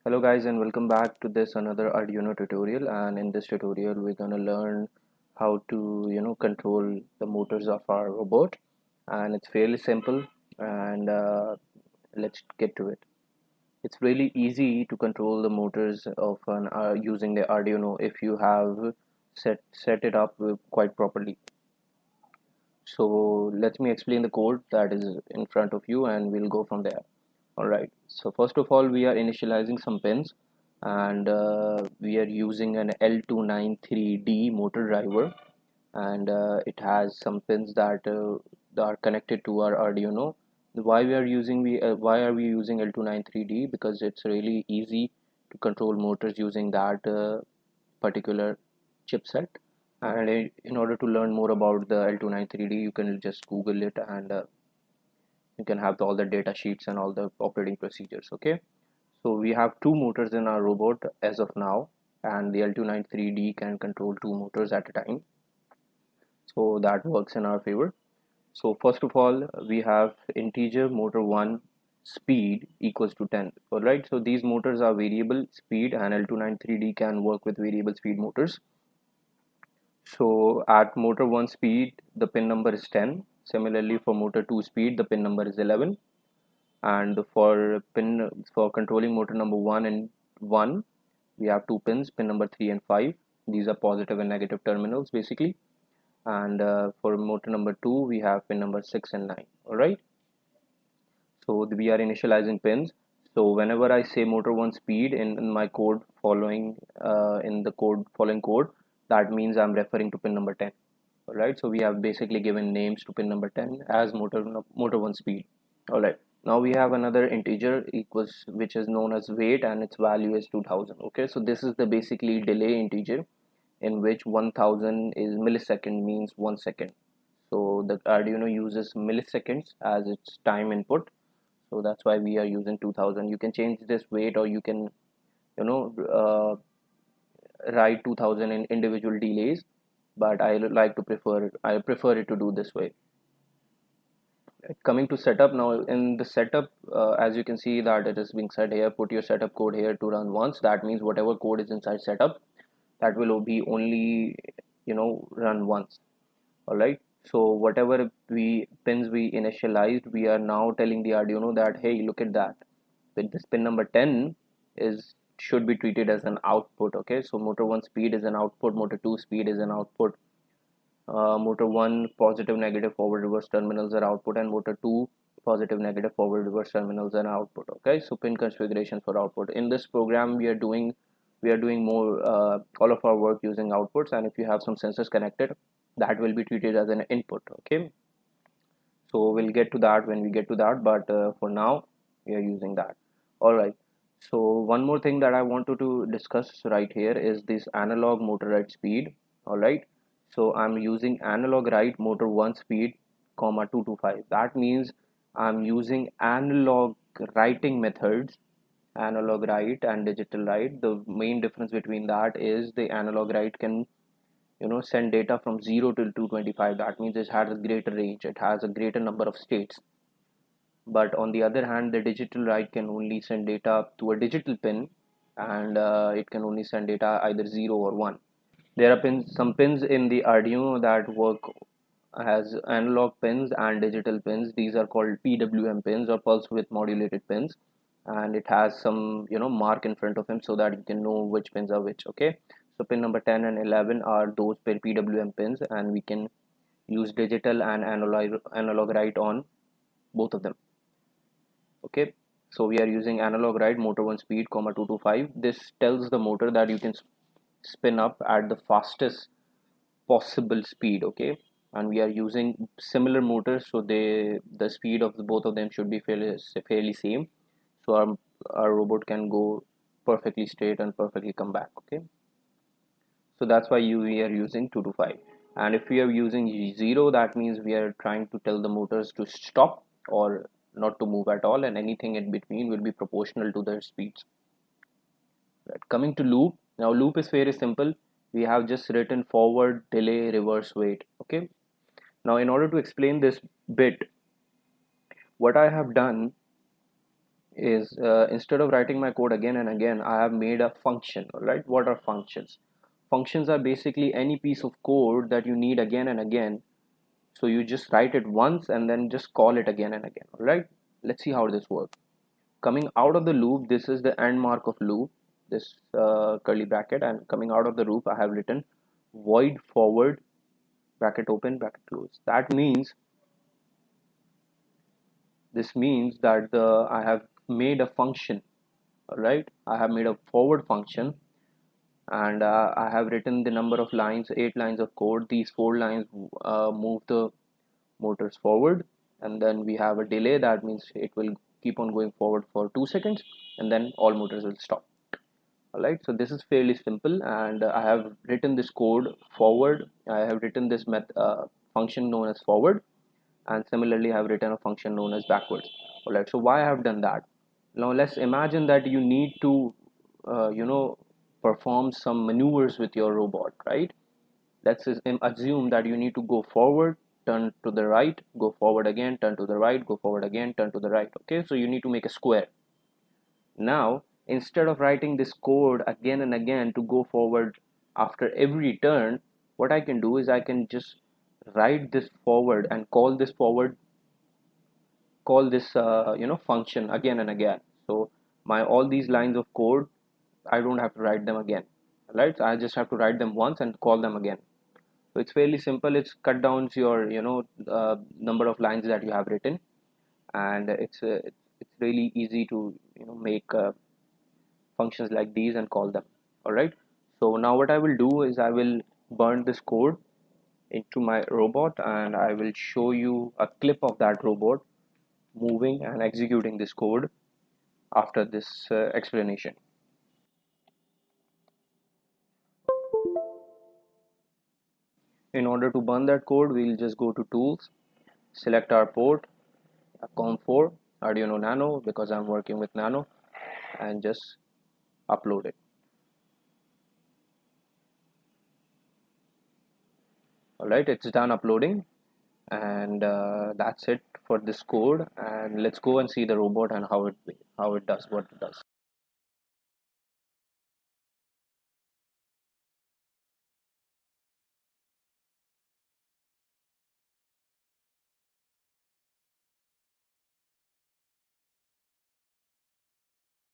Hello guys, and welcome back to this another Arduino tutorial. And in this tutorial we're going to learn how to control the motors of our robot, and it's fairly simple. And let's get to it. It's really easy to control the motors of an using the Arduino if you have set it up quite properly. So let me explain the code that is in front of you and we'll go from there. Alright, so first of all we are initializing some pins, and we are using an L293D motor driver, and it has some pins that are connected to our Arduino. Why are we using L293D? Because it's really easy to control motors using that particular chipset. And in order to learn more about the L293D, you can just Google it, and you can have all the data sheets and all the operating procedures. Okay, so we have two motors in our robot as of now, and the L293D can control two motors at a time, so that works in our favor. So first of all, we have integer motor 1 speed equals to 10. All right, so these motors are variable speed, and L293D can work with variable speed motors. So at motor 1 speed the pin number is 10. Similarly, for motor 2 speed the pin number is 11. And for controlling motor number 1 and 1, we have two pins, pin number 3 and 5. These are positive and negative terminals basically. And for motor number 2 we have pin number 6 and 9. All right, so we are initializing pins. So whenever I say motor 1 speed in my code following in the code following code, that means I'm referring to pin number 10. All right, so we have basically given names to pin number 10 as motor 1 speed. All right, now we have another integer equals, which is known as weight, and its value is 2000. Okay, so this is the basically delay integer, in which 1000 is millisecond, means 1 second. So the Arduino uses milliseconds as its time input, so that's why we are using 2000. You can change this weight, or you can you know uh, write 2000 in individual delays, but I prefer it to do this way. Coming to setup, now in the setup, as you can see that it is being said here, put your setup code here to run once. That means whatever code is inside setup, that will be only run once. All right, so whatever pins we initialized, we are now telling the Arduino that, hey, look at that, with this pin number 10 is should be treated as an output. Okay, so motor 1 speed is an output, motor 2 speed is an output, motor 1 positive negative forward reverse terminals are output, and motor 2 positive negative forward reverse terminals are output. Okay, so pin configuration for output. In this program we are doing more all of our work using outputs, and if you have some sensors connected, that will be treated as an input. Okay, so we'll get to that when we get to that, but for now we are using that. All right, so one more thing that I wanted to discuss right here is this analog motor write speed. All right, so I'm using analog write motor 1 speed comma 225. That means I'm using analog writing methods, analog write and digital write. The main difference between that is the analog write can send data from 0 till 225. That means it has a greater range, it has a greater number of states. But on the other hand, the digital write can only send data to a digital pin, and it can only send data either 0 or 1. There are some pins in the Arduino that work as analog pins and digital pins. These are called PWM pins, or pulse width modulated pins, and it has some mark in front of him so that you can know which pins are which. Okay, so pin number 10 and 11 are those PWM pins, and we can use digital and analog write on both of them. Okay, so we are using analog write motor 1 speed comma 225. This tells the motor that you can spin up at the fastest possible speed. Okay, and we are using similar motors, so the speed of both of them should be fairly same, so our robot can go perfectly straight and perfectly come back. Okay, so that's why we are using 2 to 5. And if we are using 0, that means we are trying to tell the motors to stop or not to move at all, and anything in between will be proportional to their speeds. Right. Coming to loop, now loop is very simple. We have just written forward, delay, reverse, wait. Okay, now in order to explain this bit, what I have done is instead of writing my code again and again, I have made a function. All right, what are functions? Functions are basically any piece of code that you need again and again. So you just write it once and then just call it again and again. All right, let's see how this works. Coming out of the loop, this is the end mark of loop, this curly bracket, and coming out of the loop, I have written void forward bracket open bracket close. That means this means that I have made a function. All right, I have made a forward function, and I have written the number of lines, 8 lines of code. These 4 lines move the motors forward, and then we have a delay. That means it will keep on going forward for 2 seconds, and then all motors will stop. All right, so this is fairly simple, and I have written this code forward. I have written this function known as forward, and similarly I have written a function known as backwards. All right, so why I have done that? Now let's imagine that you need to perform some maneuvers with your robot, right? Let's assume that you need to go forward, turn to the right, go forward again, turn to the right, go forward again, turn to the right. Okay, so you need to make a square. Now instead of writing this code again and again to go forward after every turn, what I can do is I can just write this forward and call this function again and again. So my all these lines of code, I don't have to write them again. Right, so I just have to write them once and call them again. So it's fairly simple. It's cut down your number of lines that you have written, and it's really easy to make functions like these and call them. All right, so now what I will do is I will burn this code into my robot, and I will show you a clip of that robot moving and executing this code after this explanation. In order to burn that code, we'll just go to tools, select our port, COM4 Arduino Nano, because I'm working with Nano, and just upload it. Alright, it's done uploading, and that's it for this code. And let's go and see the robot and how it does what it does.